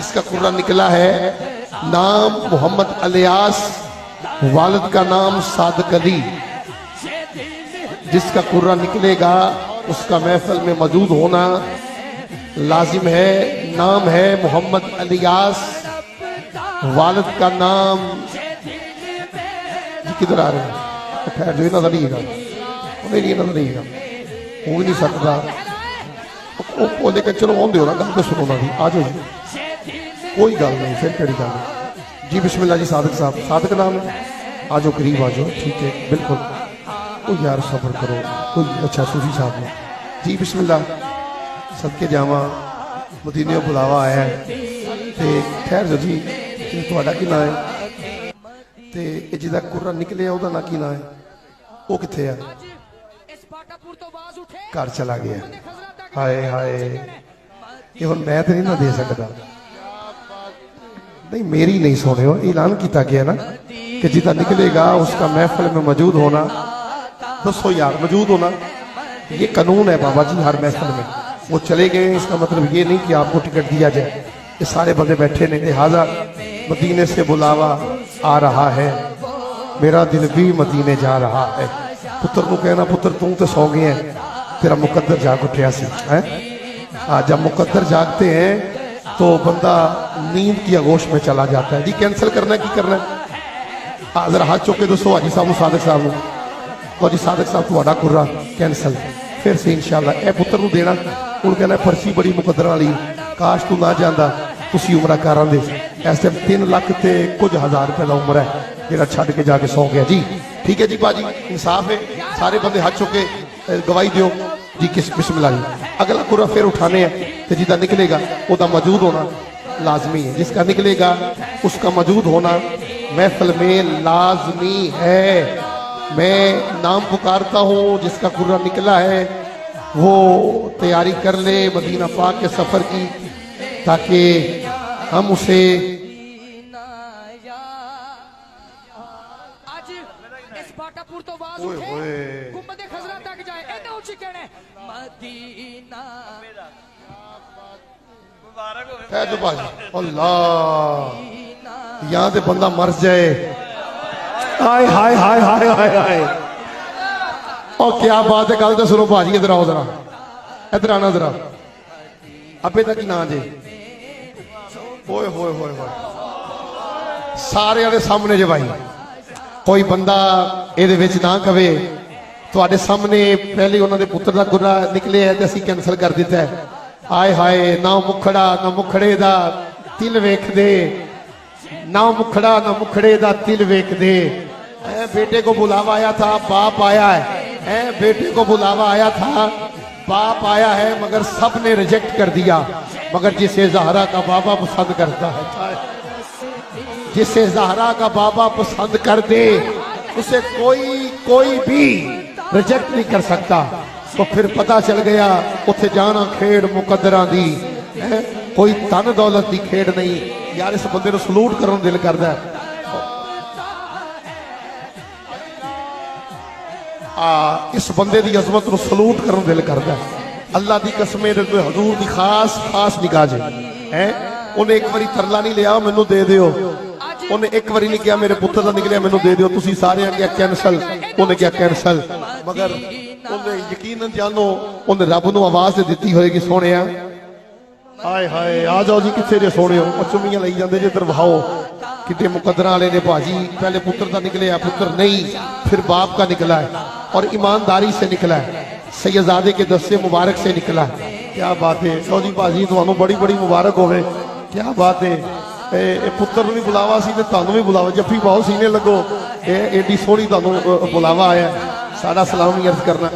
जिसका कुर्रा निकला है, नाम मोहम्मद अलियास, वालिद का नाम सादिक अली। जिसका कुर्रा निकलेगा उसका महफिल में मौजूद होना लाजिम है। नाम है मोहम्मद अलियास, वालिद का नाम, जी किधर आ रहे हैं? खैर जो नजर नहीं है, नहीं नजर नहीं है, हो भी नहीं सकता। लेकिन चलो आते हो ना, गल तो सुनो ना जी, आ जाओ जी, कोई गल नहीं, फिर कड़ी गल जी। बिस्मिल्लाह जी, सादिक साहब, सादिक नाम है, आ जाओ करीब आ जाओ, ठीक है बिल्कुल। कोई यार सब्र करो, कोई अच्छा सूफी साहब ने जी। बिस्मिल्लाह, सदके जावा, मदीने बुलावा आया है। खैर जो जी, तुहाडा की नाम है? ते जिहदा कुर्रा निकले ਉਹਦਾ ਨਾਂ ਕੀ नाम है? वो कित्थे है? घर चला गया। हाय हाय, ये हुण मैं तो नहीं ना दे सकता। नहीं मेरी नहीं सुने हो, ऐलान किया गया ना कि जिदा निकलेगा उसका महफिल में मौजूद होना। दसो यार, मौजूद होना ये कानून है बाबा जी हर महफिल में। वो चले गए, इसका मतलब ये नहीं कि आपको टिकट दिया जाए। ये सारे बंदे बैठे ने, लिहाजा मदीने से बुलावा आ रहा है, मेरा दिल भी मदीने जा रहा है। पुत्र को कहना, पुत्र तू तो सौ गए हैं, तेरा मुकद्दर जाग उठा सी है। जब मुकद्दर जागते हैं तो बंदा नींद की आगोश में चला जाता है। जी कैंसिल करना की करना है? जरा हाथ चुके दसो हाजी साहब, सादिक साहब को। जी सादिक साहब तुम्हारा कुर्रा कैंसल फिर से इंशाअल्लाह। ए पुत्र को देना, उन्होंने कहना पर्ची बड़ी मुकद्दर वाली, काश तू ना जाता, तुसी उमरा कर आंदे। इस टाइम 3 लाख ते कुछ हज़ार रुपए का उम्र है, जेड़ा छड़ के जाके सौ गया जी। ठीक है जी बाजी, इंसाफ है। सारे बंदे हाथ चुके गवाही दियो जी। किस बिस्मिल्लाह जी। अगला कुर्रा फिर उठाने हैं, तो जिदा निकलेगा उसका मौजूद होना लाजमी है। जिसका निकलेगा उसका मौजूद होना महफिल में लाजमी है। मैं नाम पुकारता हूँ, जिसका कुर्रा निकला है वो तैयारी कर ले मदीना पाक के सफ़र की, ताकि हम उसे अल्लाह यहाँ से बंदा मर जाए। हाय हाय हाय हाय हाय हाय, और क्या बात है। गल तो सुनो भाजी, इधर आओ जरा, इधर आना जरा। अबे तक ना जे होए होए होए होए, सारे दे सामने जे भाई, कोई बंदा ਇਹਦੇ ਵਿੱਚ ना कवे। ਤੁਹਾਡੇ सामने पहले उन्होंने पुत्र का गुर्रा निकले है तो असी कैंसल कर दिता है। हाय हाय, ना मुखड़ा ना मुखड़े दा तिल वेख दे, ना मुखड़ा ना मुखड़े दा तिल वेख दे। बेटे को बुलावा आया था, बाप आया है, बेटे को बुलावा आया था, बाप आया है, मगर सब ने रिजेक्ट कर दिया। मगर जिसे ज़हरा का बाबा पसंद करता है, जिसे ज़हरा का बाबा पसंद कर दे, उसे कोई भी रिजेक्ट नहीं कर सकता। तो फिर पता चल गया उथे जाना खेड़ मुकद्दरां दी, कोई धन दौलत की खेड़ नहीं। यार इस बंदे को सलूट करने दिल करता है। इस बंदे की अजमत को सलूट करने दिल करता है। अल्लाह की कसम, हजूर की खास खास निगाह जे है। उन्हें एक बारी तरला नहीं लिया मैनू दे दियो, उन्हें एक बारी नहीं किया मेरे पुत्र का निकलिया मैनू दे दियो। तुसी सारे क्या कैंसल, उन्हें क्या कैंसल, मगर उन्हें यकीनन जानो उन्हें रब नूं आवाज दी होएगी, सोने हाय हाय आ जाओ जी, कितने जे सोने हो। चुमियां लाई जाते जे, इधर वहाओ कितने मुकद्दर वाले ने भाजी। पहले पुत्र का निकले, पुत्र नहीं, फिर बाप का निकला है, और ईमानदारी से निकला है, सैयदादे के दस्ते मुबारक से निकला है। क्या बात है। लो जी भाजी, तुहानू बड़ी बड़ी मुबारक होवे। क्या बात है। पुत्र भी बुलावा सी ते तुहानू भी बुलावा, जफ्फी पाओ सीने लगो, एडी सोहनी तुहानू बुलावा आया। साडा सलाम अर्ज करना।